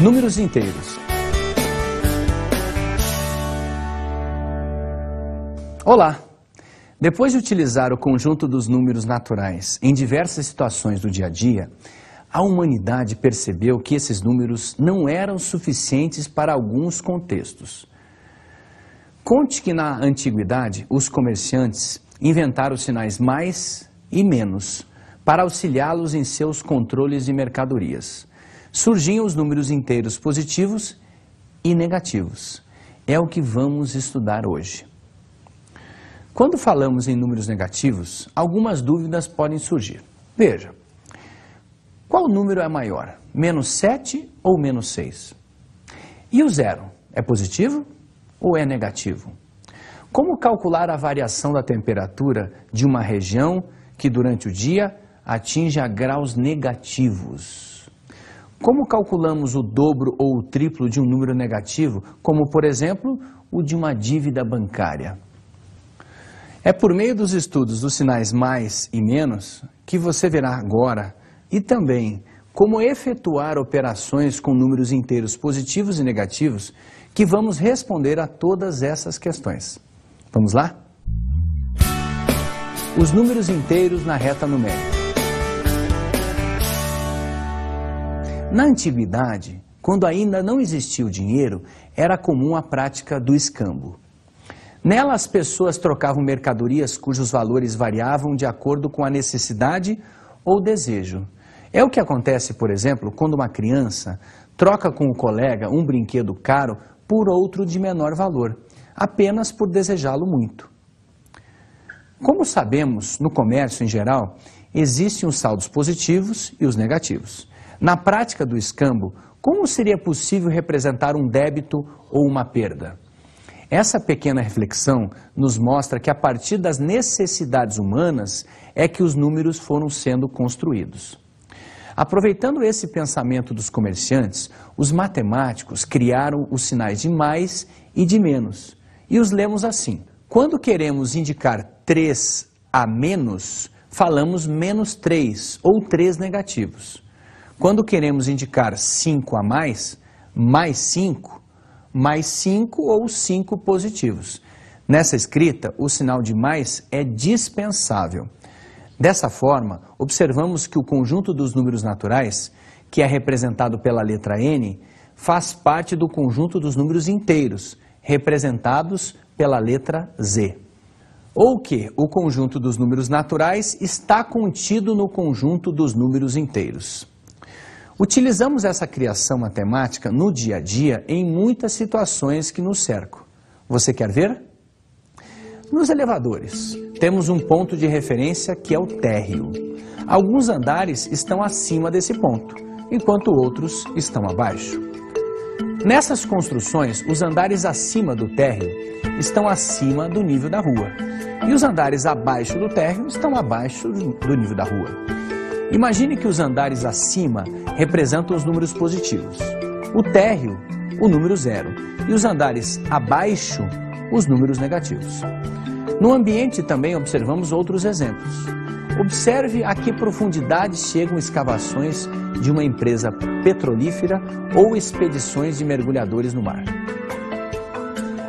Números inteiros. Olá! Depois de utilizar o conjunto dos números naturais em diversas situações do dia a dia, a humanidade percebeu que esses números não eram suficientes para alguns contextos. Conte que na antiguidade os comerciantes inventaram os sinais mais e menos para auxiliá-los em seus controles de mercadorias. Surgiam os números inteiros positivos e negativos. É o que vamos estudar hoje. Quando falamos em números negativos, algumas dúvidas podem surgir. Veja, qual número é maior? Menos 7 ou menos 6? E o zero? É positivo ou é negativo? Como calcular a variação da temperatura de uma região que durante o dia atinge a graus negativos? Como calculamos o dobro ou o triplo de um número negativo, como por exemplo o de uma dívida bancária? É por meio dos estudos dos sinais mais e menos que você verá agora e também como efetuar operações com números inteiros positivos e negativos que vamos responder a todas essas questões. Vamos lá? Os números inteiros na reta numérica. Na antiguidade, quando ainda não existia o dinheiro, era comum a prática do escambo. Nela, as pessoas trocavam mercadorias cujos valores variavam de acordo com a necessidade ou desejo. É o que acontece, por exemplo, quando uma criança troca com o colega um brinquedo caro por outro de menor valor, apenas por desejá-lo muito. Como sabemos, no comércio em geral, existem os saldos positivos e os negativos. Na prática do escambo, como seria possível representar um débito ou uma perda? Essa pequena reflexão nos mostra que a partir das necessidades humanas é que os números foram sendo construídos. Aproveitando esse pensamento dos comerciantes, os matemáticos criaram os sinais de mais e de menos. E os lemos assim. Quando queremos indicar 3 a menos, falamos menos 3 ou 3 negativos. Quando queremos indicar 5 a mais 5, mais 5 ou 5 positivos. Nessa escrita, o sinal de mais é dispensável. Dessa forma, observamos que o conjunto dos números naturais, que é representado pela letra N, faz parte do conjunto dos números inteiros, representados pela letra Z. Ou que o conjunto dos números naturais está contido no conjunto dos números inteiros. Utilizamos essa criação matemática no dia a dia em muitas situações que nos cercam. Você quer ver? Nos elevadores, temos um ponto de referência que é o térreo. Alguns andares estão acima desse ponto, enquanto outros estão abaixo. Nessas construções, os andares acima do térreo estão acima do nível da rua, e os andares abaixo do térreo estão abaixo do nível da rua. Imagine que os andares acima representam os números positivos, o térreo, o número 0, e os andares abaixo, os números negativos. No ambiente também observamos outros exemplos. Observe a que profundidade chegam escavações de uma empresa petrolífera ou expedições de mergulhadores no mar.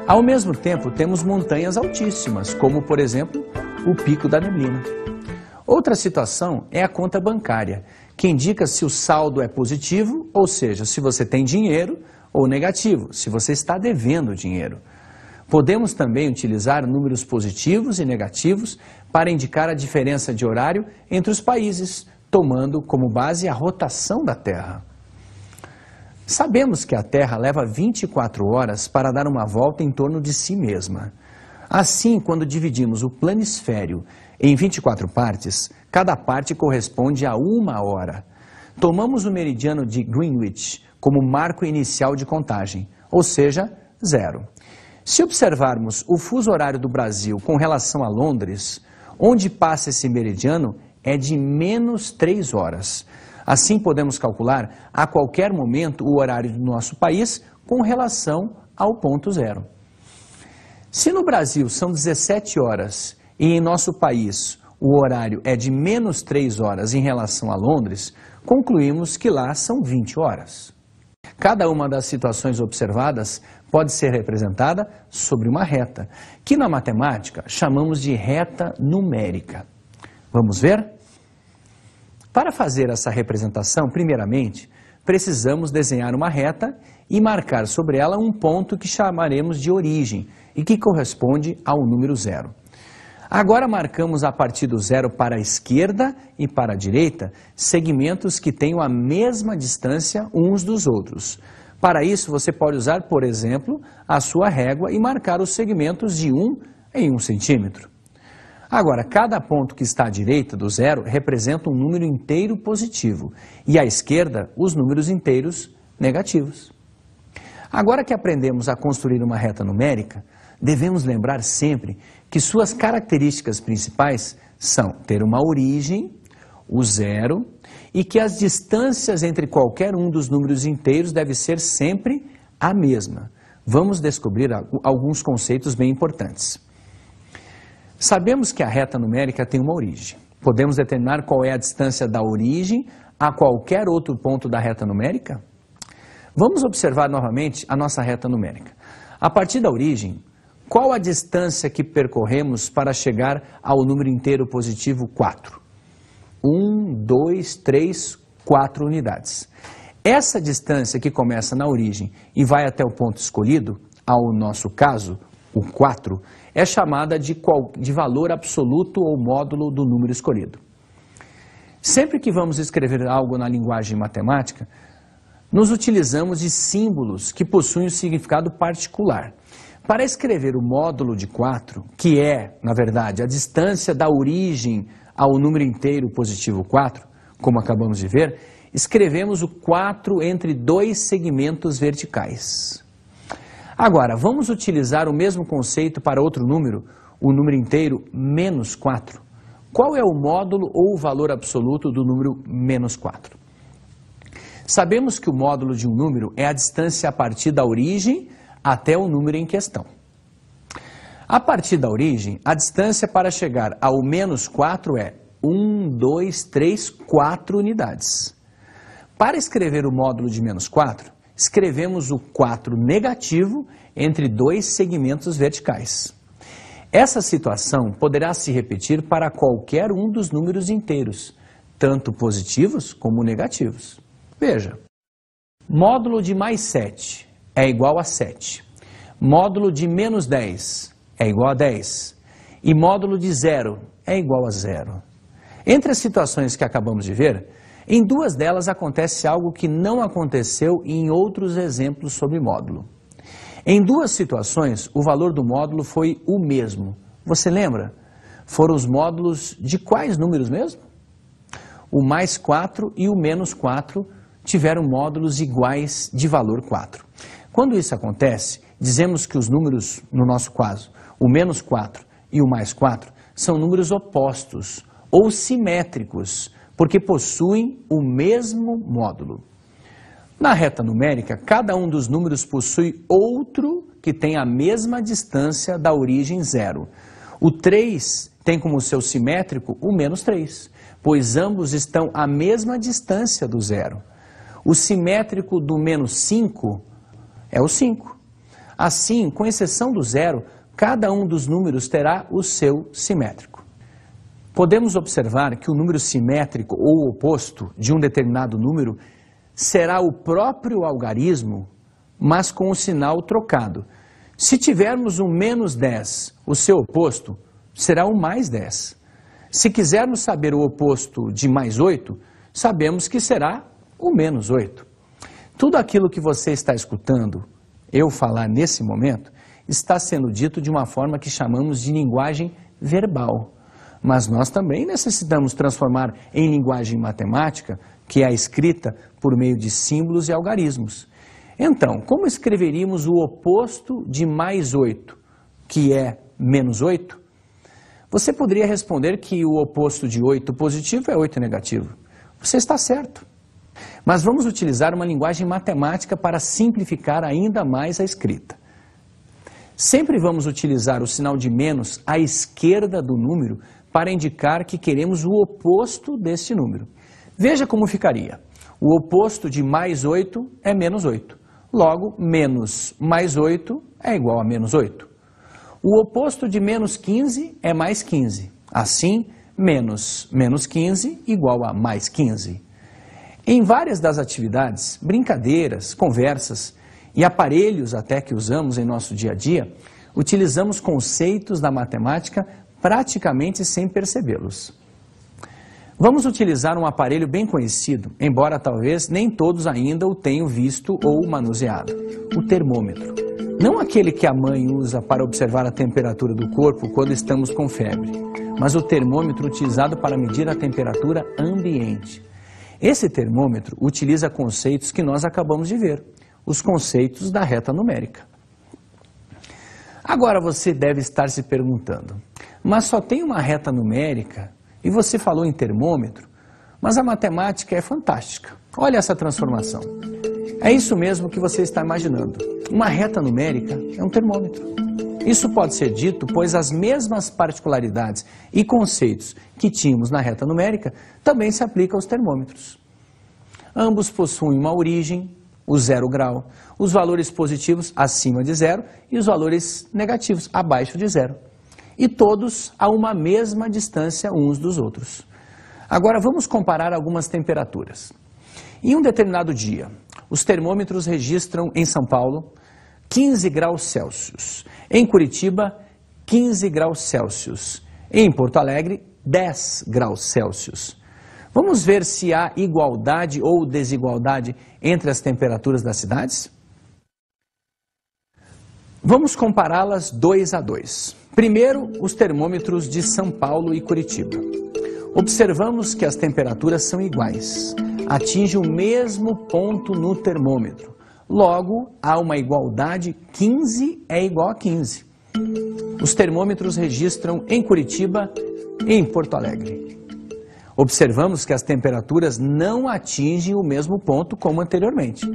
Ao mesmo tempo, temos montanhas altíssimas, como, por exemplo, o Pico da Neblina. Outra situação é a conta bancária, que indica se o saldo é positivo, ou seja, se você tem dinheiro, ou negativo, se você está devendo dinheiro. Podemos também utilizar números positivos e negativos para indicar a diferença de horário entre os países, tomando como base a rotação da Terra. Sabemos que a Terra leva 24 horas para dar uma volta em torno de si mesma. Assim, quando dividimos o planisfério em 24 partes, cada parte corresponde a 1 hora. Tomamos o meridiano de Greenwich como marco inicial de contagem, ou seja, 0. Se observarmos o fuso horário do Brasil com relação a Londres, onde passa esse meridiano é de menos 3 horas. Assim, podemos calcular a qualquer momento o horário do nosso país com relação ao ponto 0. Se no Brasil são 17 horas e em nosso país o horário é de menos 3 horas em relação a Londres, concluímos que lá são 20 horas. Cada uma das situações observadas pode ser representada sobre uma reta, que na matemática chamamos de reta numérica. Vamos ver? Para fazer essa representação, primeiramente, precisamos desenhar uma reta e marcar sobre ela um ponto que chamaremos de origem e que corresponde ao número 0. Agora marcamos a partir do 0 para a esquerda e para a direita segmentos que tenham a mesma distância uns dos outros. Para isso, você pode usar, por exemplo, a sua régua e marcar os segmentos de 1 em 1 centímetro. Agora, cada ponto que está à direita do 0 representa um número inteiro positivo e à esquerda os números inteiros negativos. Agora que aprendemos a construir uma reta numérica, devemos lembrar sempre que suas características principais são ter uma origem, o 0, e que as distâncias entre qualquer um dos números inteiros deve ser sempre a mesma. Vamos descobrir alguns conceitos bem importantes. Sabemos que a reta numérica tem uma origem. Podemos determinar qual é a distância da origem a qualquer outro ponto da reta numérica? Vamos observar novamente a nossa reta numérica. A partir da origem, qual a distância que percorremos para chegar ao número inteiro positivo 4? 1, 2, 3, 4 unidades. Essa distância que começa na origem e vai até o ponto escolhido, ao nosso caso, o 4, é chamada de valor absoluto ou módulo do número escolhido. Sempre que vamos escrever algo na linguagem matemática, nos utilizamos de símbolos que possuem um significado particular. Para escrever o módulo de 4, que é, na verdade, a distância da origem ao número inteiro positivo 4, como acabamos de ver, escrevemos o 4 entre dois segmentos verticais. Agora, vamos utilizar o mesmo conceito para outro número, o número inteiro menos 4. Qual é o módulo ou o valor absoluto do número menos 4? Sabemos que o módulo de um número é a distância a partir da origem até o número em questão. A partir da origem, a distância para chegar ao menos 4 é 1, 2, 3, 4 unidades. Para escrever o módulo de menos 4, escrevemos o 4 negativo entre dois segmentos verticais. Essa situação poderá se repetir para qualquer um dos números inteiros, tanto positivos como negativos. Veja, módulo de mais 7 é igual a 7. Módulo de menos 10 é igual a 10. E módulo de 0 é igual a 0. Entre as situações que acabamos de ver, em duas delas acontece algo que não aconteceu em outros exemplos sobre módulo. Em duas situações, o valor do módulo foi o mesmo. Você lembra? Foram os módulos de quais números mesmo? O mais 4 e o menos 4 tiveram módulos iguais de valor 4. Quando isso acontece, dizemos que os números, no nosso caso, o menos 4 e o mais 4, são números opostos ou simétricos, porque possuem o mesmo módulo. Na reta numérica, cada um dos números possui outro que tem a mesma distância da origem 0. O 3 tem como seu simétrico o menos 3, pois ambos estão à mesma distância do 0. O simétrico do menos 5 é o 5. Assim, com exceção do 0, cada um dos números terá o seu simétrico. Podemos observar que o número simétrico ou oposto de um determinado número será o próprio algarismo, mas com o sinal trocado. Se tivermos um menos 10, o seu oposto será o mais 10. Se quisermos saber o oposto de mais 8, sabemos que será o menos 8. Tudo aquilo que você está escutando eu falar nesse momento está sendo dito de uma forma que chamamos de linguagem verbal. Mas nós também necessitamos transformar em linguagem matemática, que é a escrita por meio de símbolos e algarismos. Então, como escreveríamos o oposto de mais 8, que é menos 8? Você poderia responder que o oposto de 8 positivo é 8 negativo. Você está certo. Mas vamos utilizar uma linguagem matemática para simplificar ainda mais a escrita. Sempre vamos utilizar o sinal de menos à esquerda do número para indicar que queremos o oposto deste número. Veja como ficaria. O oposto de mais 8 é menos 8. Logo, menos mais 8 é igual a menos 8. O oposto de menos 15 é mais 15. Assim, menos 15 igual a mais 15. Em várias das atividades, brincadeiras, conversas e aparelhos até que usamos em nosso dia a dia, utilizamos conceitos da matemática praticamente sem percebê-los. Vamos utilizar um aparelho bem conhecido, embora talvez nem todos ainda o tenham visto ou manuseado: o termômetro. Não aquele que a mãe usa para observar a temperatura do corpo quando estamos com febre, mas o termômetro utilizado para medir a temperatura ambiente. Esse termômetro utiliza conceitos que nós acabamos de ver, os conceitos da reta numérica. Agora você deve estar se perguntando, mas só tem uma reta numérica e você falou em termômetro, mas a matemática é fantástica. Olha essa transformação. É isso mesmo que você está imaginando. Uma reta numérica é um termômetro. Isso pode ser dito, pois as mesmas particularidades e conceitos que tínhamos na reta numérica também se aplicam aos termômetros. Ambos possuem uma origem, o 0 grau, os valores positivos acima de 0 e os valores negativos abaixo de 0. E todos a uma mesma distância uns dos outros. Agora vamos comparar algumas temperaturas. Em um determinado dia, os termômetros registram em São Paulo 15 graus Celsius, em Curitiba 15 graus Celsius, em Porto Alegre 10 graus Celsius. Vamos ver se há igualdade ou desigualdade entre as temperaturas das cidades? Vamos compará-las 2 a 2. Primeiro, os termômetros de São Paulo e Curitiba. Observamos que as temperaturas são iguais, atingem o mesmo ponto no termômetro. Logo, há uma igualdade, 15 é igual a 15. Os termômetros registram em Curitiba e em Porto Alegre. Observamos que as temperaturas não atingem o mesmo ponto como anteriormente.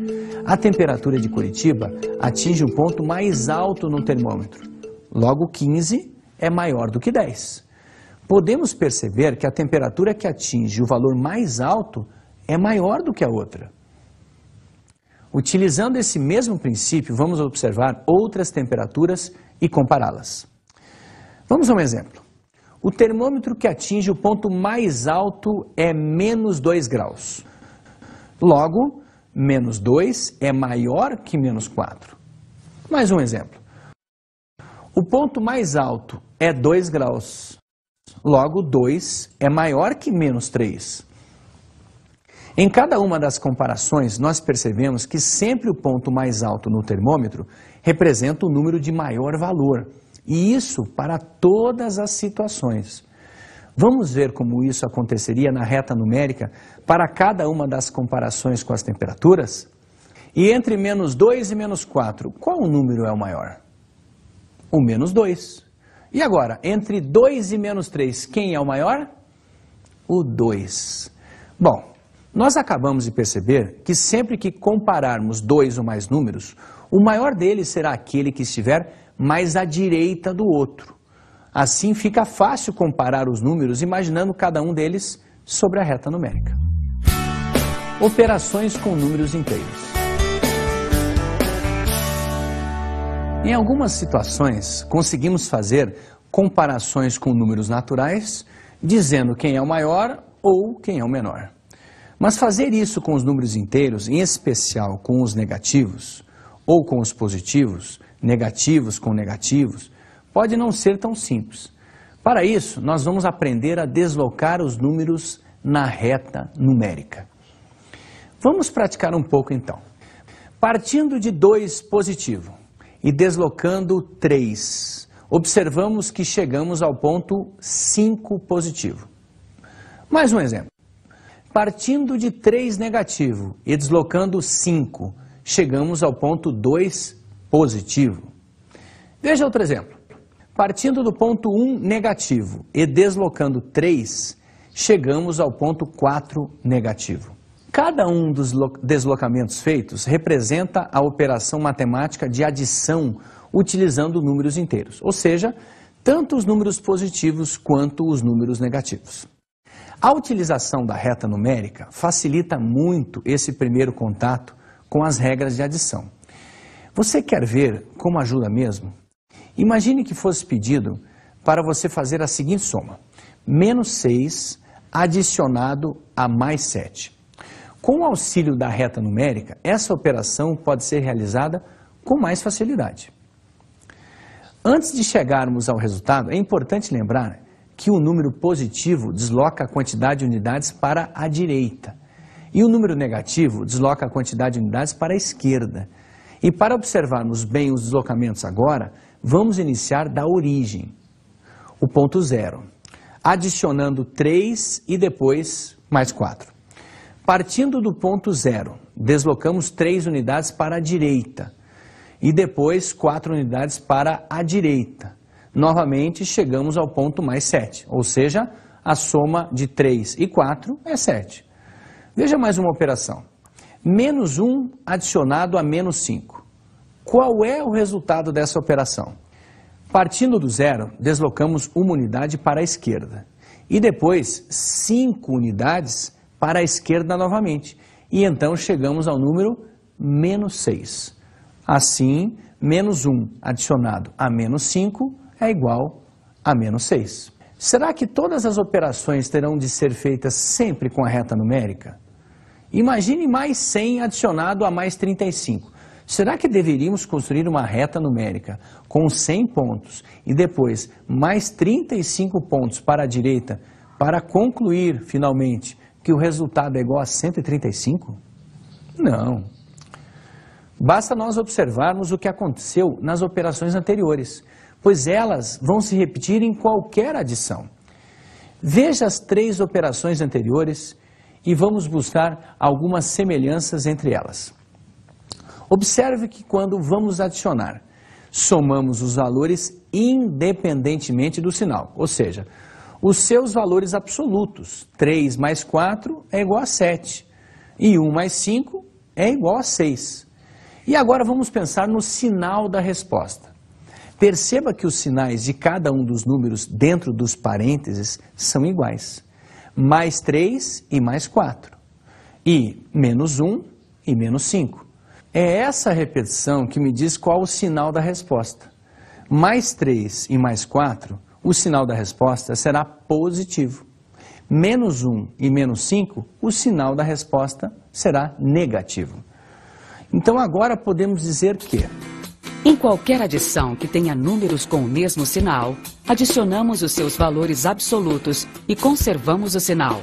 A temperatura de Curitiba atinge o ponto mais alto no termômetro. Logo, 15 é maior do que 10. Podemos perceber que a temperatura que atinge o valor mais alto é maior do que a outra. Utilizando esse mesmo princípio, vamos observar outras temperaturas e compará-las. Vamos a um exemplo. O termômetro que atinge o ponto mais alto é menos 2 graus. Logo, menos 2 é maior que menos 4. Mais um exemplo. O ponto mais alto é 2 graus. Logo, 2 é maior que menos 3. Em cada uma das comparações, nós percebemos que sempre o ponto mais alto no termômetro representa o número de maior valor. E isso para todas as situações. Vamos ver como isso aconteceria na reta numérica para cada uma das comparações com as temperaturas? E entre menos 2 e menos 4, qual número é o maior? O menos 2. E agora, entre 2 e menos 3, quem é o maior? O 2. Bom, nós acabamos de perceber que sempre que compararmos dois ou mais números, o maior deles será aquele que estiver mais à direita do outro. Assim fica fácil comparar os números imaginando cada um deles sobre a reta numérica. Operações com números inteiros. Em algumas situações, conseguimos fazer comparações com números naturais, dizendo quem é o maior ou quem é o menor. Mas fazer isso com os números inteiros, em especial com os negativos, ou com os positivos, negativos com negativos, pode não ser tão simples. Para isso, nós vamos aprender a deslocar os números na reta numérica. Vamos praticar um pouco então. Partindo de 2 positivo e deslocando 3, observamos que chegamos ao ponto 5 positivo. Mais um exemplo. Partindo de 3 negativo e deslocando 5, chegamos ao ponto 2 positivo. Veja outro exemplo. Partindo do ponto 1 negativo e deslocando 3, chegamos ao ponto 4 negativo. Cada um dos deslocamentos feitos representa a operação matemática de adição utilizando números inteiros, ou seja, tanto os números positivos quanto os números negativos. A utilização da reta numérica facilita muito esse primeiro contato com as regras de adição. Você quer ver como ajuda mesmo? Imagine que fosse pedido para você fazer a seguinte soma: menos 6 adicionado a mais 7. Com o auxílio da reta numérica, essa operação pode ser realizada com mais facilidade. Antes de chegarmos ao resultado, é importante lembrar que o número positivo desloca a quantidade de unidades para a direita e o número negativo desloca a quantidade de unidades para a esquerda. E para observarmos bem os deslocamentos agora, vamos iniciar da origem, o ponto 0, adicionando 3 e depois mais 4. Partindo do ponto 0, deslocamos 3 unidades para a direita e depois 4 unidades para a direita. Novamente chegamos ao ponto mais 7, ou seja, a soma de 3 e 4 é 7. Veja mais uma operação. Menos 1 adicionado a menos 5. Qual é o resultado dessa operação? Partindo do 0, deslocamos uma unidade para a esquerda e depois 5 unidades para a esquerda novamente. E então chegamos ao número menos 6. Assim, menos 1 adicionado a menos 5 é igual a menos 6. Será que todas as operações terão de ser feitas sempre com a reta numérica? Imagine mais 100 adicionado a mais 35. Será que deveríamos construir uma reta numérica com 100 pontos e depois mais 35 pontos para a direita para concluir, finalmente, que o resultado é igual a 135? Não. Basta nós observarmos o que aconteceu nas operações anteriores, pois elas vão se repetir em qualquer adição. Veja as 3 operações anteriores e vamos buscar algumas semelhanças entre elas. Observe que quando vamos adicionar, somamos os valores independentemente do sinal, ou seja, os seus valores absolutos. 3 mais 4 é igual a 7 e 1 mais 5 é igual a 6. E agora vamos pensar no sinal da resposta. Perceba que os sinais de cada um dos números dentro dos parênteses são iguais. Mais 3 e mais 4. E menos 1 e menos 5. É essa repetição que me diz qual o sinal da resposta. Mais 3 e mais 4, o sinal da resposta será positivo. Menos 1 e menos 5, o sinal da resposta será negativo. Então agora podemos dizer que em qualquer adição que tenha números com o mesmo sinal, adicionamos os seus valores absolutos e conservamos o sinal.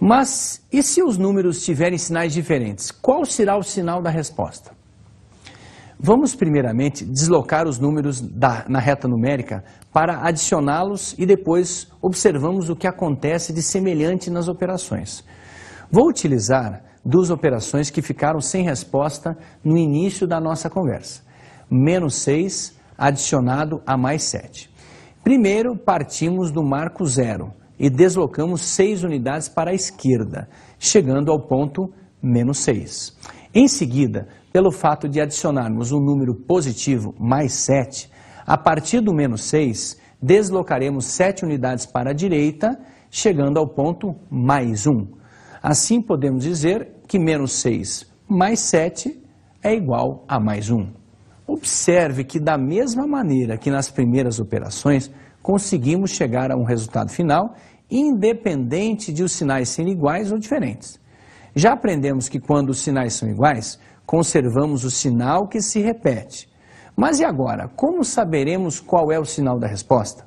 Mas e se os números tiverem sinais diferentes? Qual será o sinal da resposta? Vamos primeiramente deslocar os números na reta numérica para adicioná-los e depois observamos o que acontece de semelhante nas operações. Vou utilizar 2 operações que ficaram sem resposta no início da nossa conversa. Menos 6 adicionado a mais 7. Primeiro, partimos do marco 0 e deslocamos 6 unidades para a esquerda, chegando ao ponto menos 6. Em seguida, pelo fato de adicionarmos um número positivo, mais 7, a partir do menos 6, deslocaremos 7 unidades para a direita, chegando ao ponto mais 1. Assim, podemos dizer que menos 6 mais 7 é igual a mais 1. Observe que, da mesma maneira que nas primeiras operações, conseguimos chegar a um resultado final, independente de os sinais serem iguais ou diferentes. Já aprendemos que quando os sinais são iguais, conservamos o sinal que se repete. Mas e agora? Como saberemos qual é o sinal da resposta?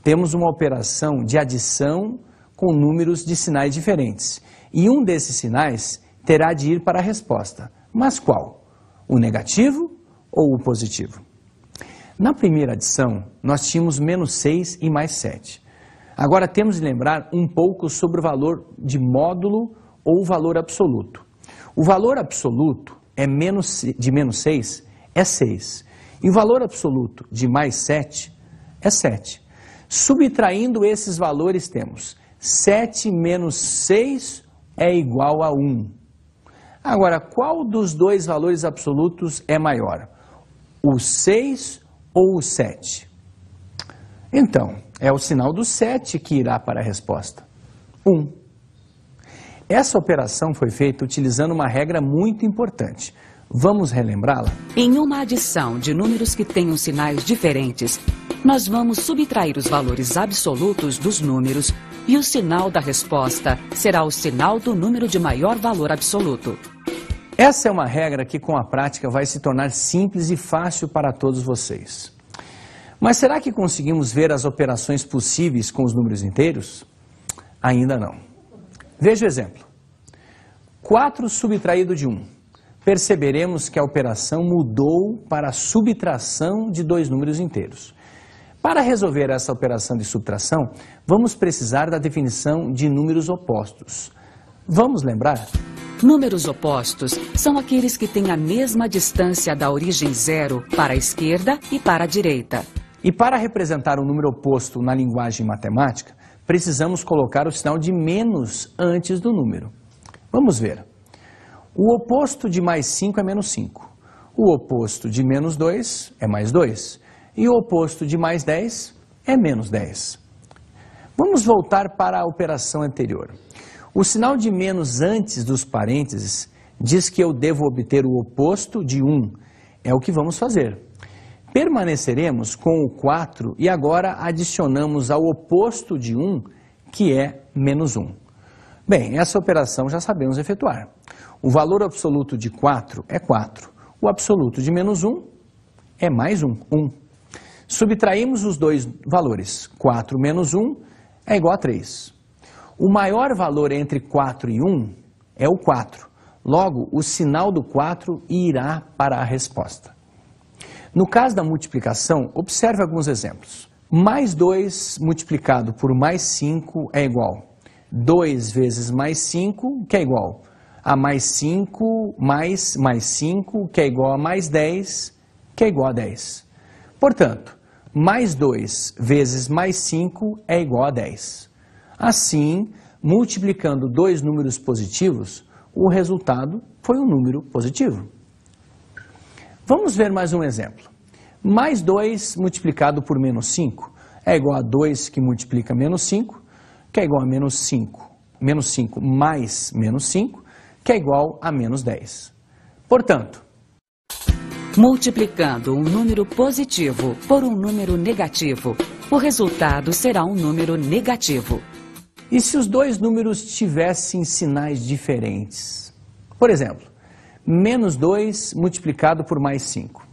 Temos uma operação de adição com números de sinais diferentes. E um desses sinais terá de ir para a resposta. Mas qual? O negativo ou o positivo? Na primeira adição, nós tínhamos menos 6 e mais 7. Agora temos de lembrar um pouco sobre o valor de módulo ou valor absoluto. O valor absoluto de menos 6 é 6. E o valor absoluto de mais 7 é 7. Subtraindo esses valores temos 7 menos 6 é igual a 1. Agora, qual dos 2 valores absolutos é maior? O 6 ou o 7? Então, É o sinal do 7 que irá para a resposta. 1. Essa operação foi feita utilizando uma regra muito importante. Vamos relembrá-la? Em uma adição de números que tenham sinais diferentes, nós vamos subtrair os valores absolutos dos números e o sinal da resposta será o sinal do número de maior valor absoluto. Essa é uma regra que com a prática vai se tornar simples e fácil para todos vocês. Mas será que conseguimos ver as operações possíveis com os números inteiros? Ainda não. Veja o exemplo. 4 subtraído de 1. Perceberemos que a operação mudou para a subtração de dois números inteiros. Para resolver essa operação de subtração, vamos precisar da definição de números opostos. Vamos lembrar? Números opostos são aqueles que têm a mesma distância da origem zero para a esquerda e para a direita. E para representar um número oposto na linguagem matemática, precisamos colocar o sinal de menos antes do número. Vamos ver. O oposto de mais 5 é menos 5. O oposto de menos 2 é mais 2. E o oposto de mais 10 é menos 10. Vamos voltar para a operação anterior. O sinal de menos antes dos parênteses diz que eu devo obter o oposto de 1. É o que vamos fazer. Permaneceremos com o 4 e agora adicionamos ao oposto de 1, que é menos 1. Bem, essa operação já sabemos efetuar. O valor absoluto de 4 é 4. O absoluto de menos 1 é mais 1, 1. Subtraímos os dois valores. 4 menos 1 é igual a 3. O maior valor entre 4 e 1 é o 4. Logo, o sinal do 4 irá para a resposta. No caso da multiplicação, observe alguns exemplos. Mais 2 multiplicado por mais 5 é igual. 2 vezes mais 5, que é igual a mais 5, mais 5, que é igual a mais 10, que é igual a 10. Portanto, mais 2 vezes mais 5 é igual a 10. Assim, multiplicando dois números positivos, o resultado foi um número positivo. Vamos ver mais um exemplo. Mais 2 multiplicado por menos 5 é igual a 2 que multiplica menos 5, que é igual a menos 5. Menos 5 mais menos 5, que é igual a menos 10. Portanto, multiplicando um número positivo por um número negativo, o resultado será um número negativo. E se os dois números tivessem sinais diferentes? Por exemplo, menos 2 multiplicado por mais 5.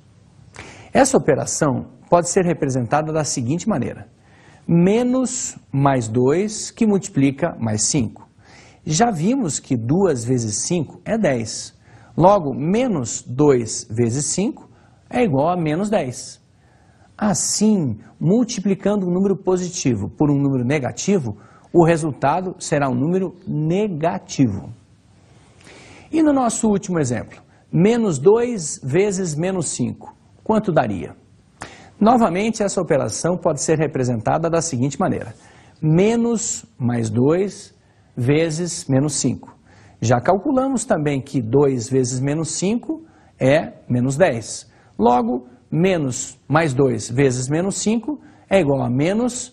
Essa operação pode ser representada da seguinte maneira. Menos mais 2 que multiplica mais 5. Já vimos que 2 vezes 5 é 10. Logo, menos 2 vezes 5 é igual a menos 10. Assim, multiplicando um número positivo por um número negativo, o resultado será um número negativo. E no nosso último exemplo, menos 2 vezes menos 5, quanto daria? Novamente, essa operação pode ser representada da seguinte maneira. Menos mais 2 vezes menos 5. Já calculamos também que 2 vezes menos 5 é menos 10. Logo, menos mais 2 vezes menos 5 é igual a menos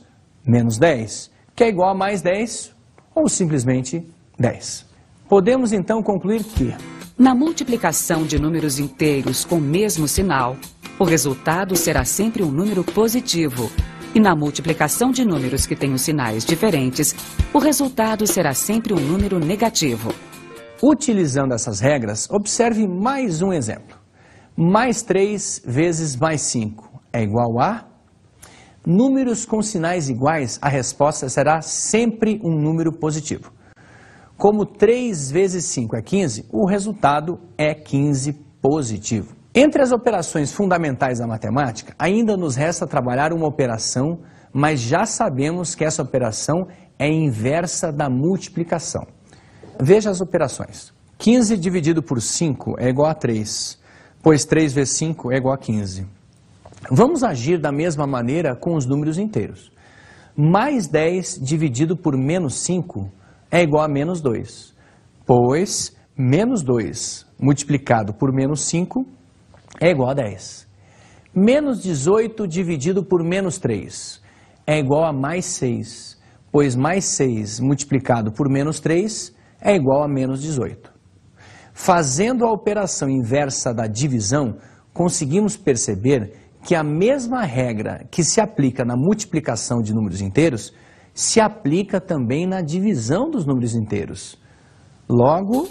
10, que é igual a mais 10 ou simplesmente 10. Podemos então concluir que, na multiplicação de números inteiros com o mesmo sinal, o resultado será sempre um número positivo. E na multiplicação de números que tenham sinais diferentes, o resultado será sempre um número negativo. Utilizando essas regras, observe mais um exemplo. Mais 3 vezes mais 5 é igual a... Números com sinais iguais, a resposta será sempre um número positivo. Como 3 vezes 5 é 15, o resultado é 15 positivo. Entre as operações fundamentais da matemática, ainda nos resta trabalhar uma operação, mas já sabemos que essa operação é inversa da multiplicação. Veja as operações. 15 dividido por 5 é igual a 3, pois 3 vezes 5 é igual a 15. Vamos agir da mesma maneira com os números inteiros. Mais 10 dividido por menos 5 é igual a menos 2, pois menos 2 multiplicado por menos 5 é igual a 10. Menos 18 dividido por menos 3 é igual a mais 6, pois mais 6 multiplicado por menos 3 é igual a menos 18. Fazendo a operação inversa da divisão, conseguimos perceber que a mesma regra que se aplica na multiplicação de números inteiros se aplica também na divisão dos números inteiros. Logo,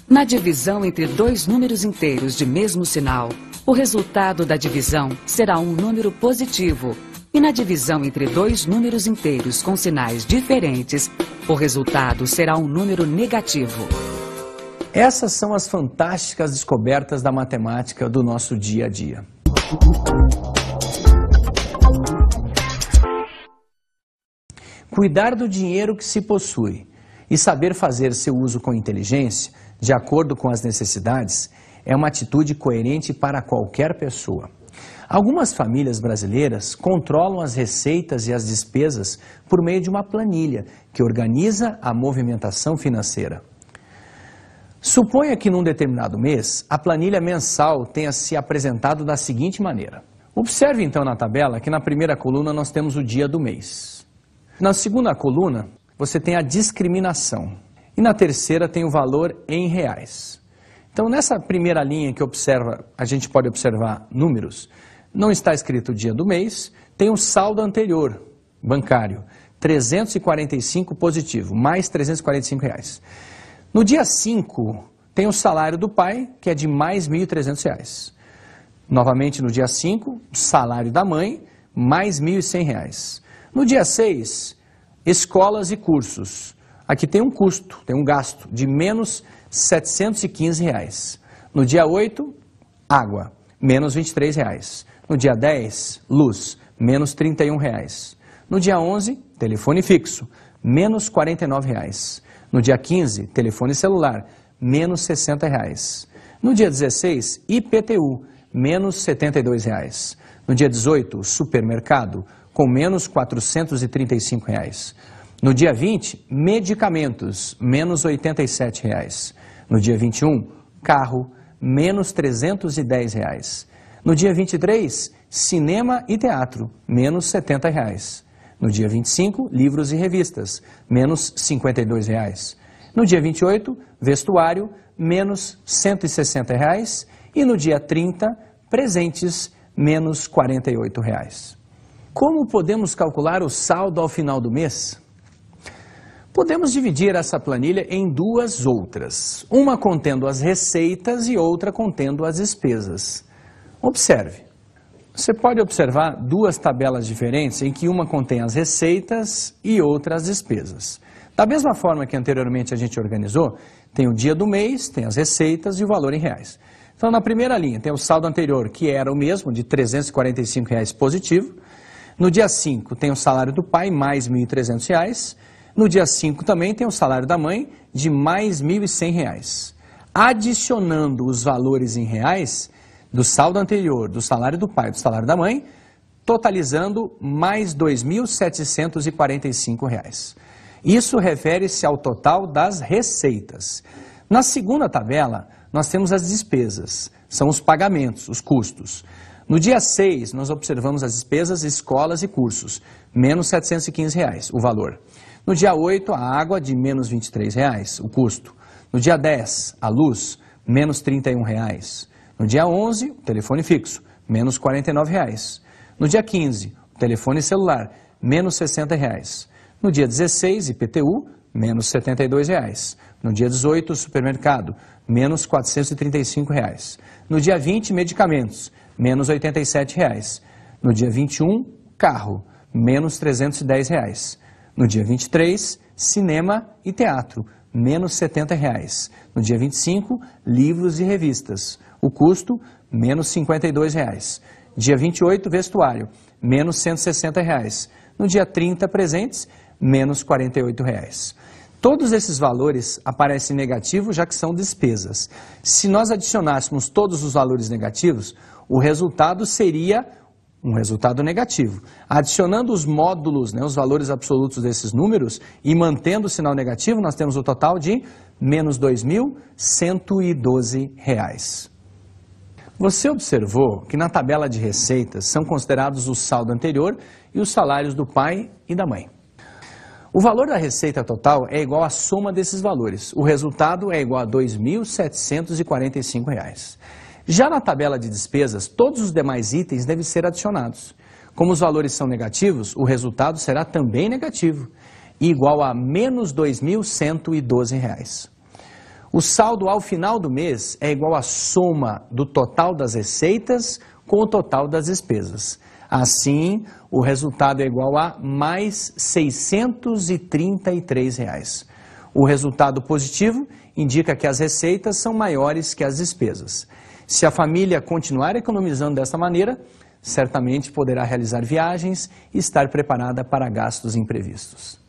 na divisão entre dois números inteiros de mesmo sinal, o resultado da divisão será um número positivo. E na divisão entre dois números inteiros com sinais diferentes, o resultado será um número negativo. Essas são as fantásticas descobertas da matemática do nosso dia a dia. Cuidar do dinheiro que se possui e saber fazer seu uso com inteligência, de acordo com as necessidades, é uma atitude coerente para qualquer pessoa. Algumas famílias brasileiras controlam as receitas e as despesas por meio de uma planilha que organiza a movimentação financeira. Suponha que num determinado mês, a planilha mensal tenha se apresentado da seguinte maneira. Observe então na tabela que na primeira coluna nós temos o dia do mês. Na segunda coluna, você tem a discriminação. E na terceira tem o valor em reais. Então nessa primeira linha que a gente pode observar números, não está escrito o dia do mês, tem o saldo anterior, bancário, 345 positivo, mais 345 reais. No dia 5, tem o salário do pai, que é de mais 1.300 reais. Novamente, no dia 5, salário da mãe, mais 1.100 reais. No dia 6, escolas e cursos. Aqui tem um custo, tem um gasto de menos 715 reais. No dia 8, água, menos 23 reais. No dia 10, luz, menos 31 reais. No dia 11, telefone fixo, menos 49 reais. No dia 15, telefone celular, menos 60 reais. No dia 16, IPTU, menos 72 reais. No dia 18, supermercado, com menos 435 reais. No dia 20, medicamentos, menos 87 reais. No dia 21, carro, menos 310 reais. No dia 23, cinema e teatro, menos 70 reais. No dia 25, livros e revistas, menos 52 reais. No dia 28, vestuário, menos 160 reais. E no dia 30, presentes, menos 48 reais. Como podemos calcular o saldo ao final do mês? Podemos dividir essa planilha em duas outras, uma contendo as receitas e outra contendo as despesas. Observe. Você pode observar duas tabelas diferentes em que uma contém as receitas e outra as despesas. Da mesma forma que anteriormente a gente organizou, tem o dia do mês, tem as receitas e o valor em reais. Então, na primeira linha, tem o saldo anterior, que era o mesmo, de R$ 345 reais positivo. No dia 5, tem o salário do pai, mais R$ 1.300 reais. No dia 5 também tem o salário da mãe, de mais R$ 1.100 reais. Adicionando os valores em reais do saldo anterior, do salário do pai e do salário da mãe, totalizando mais R$ 2.745 reais. Isso refere-se ao total das receitas. Na segunda tabela, nós temos as despesas, são os pagamentos, os custos. No dia 6, nós observamos as despesas, escolas e cursos, menos R$ 715 reais, o valor. No dia 8, a água, de menos R$ 23 reais, o custo. No dia 10, a luz, menos R$ 31 reais. No dia 11, o telefone fixo, menos R$ 49 reais. No dia 15, o telefone celular, menos R$ 60 reais. No dia 16, IPTU, menos R$ 72 reais. No dia 18, supermercado, menos R$ 435 reais. No dia 20, medicamentos, menos R$ 87 reais. No dia 21, carro, menos R$ 310 reais. No dia 23, cinema e teatro, menos R$ 70 reais. No dia 25, livros e revistas. O custo, menos R$ 52 reais. Dia 28, vestuário, menos R$ 160 reais. No dia 30, presentes, menos R$ 48 reais. Todos esses valores aparecem negativos, já que são despesas. Se nós adicionássemos todos os valores negativos, o resultado seria um resultado negativo. Adicionando os módulos, os valores absolutos desses números e mantendo o sinal negativo, nós temos o total de menos R$ 2.112. Você observou que na tabela de receitas são considerados o saldo anterior e os salários do pai e da mãe. O valor da receita total é igual à soma desses valores. O resultado é igual a R$ 2.745. Já na tabela de despesas, todos os demais itens devem ser adicionados. Como os valores são negativos, o resultado será também negativo, e igual a menos R$ 2.112. O saldo ao final do mês é igual à soma do total das receitas com o total das despesas. Assim, o resultado é igual a mais R$ 633. O resultado positivo indica que as receitas são maiores que as despesas. Se a família continuar economizando dessa maneira, certamente poderá realizar viagens e estar preparada para gastos imprevistos.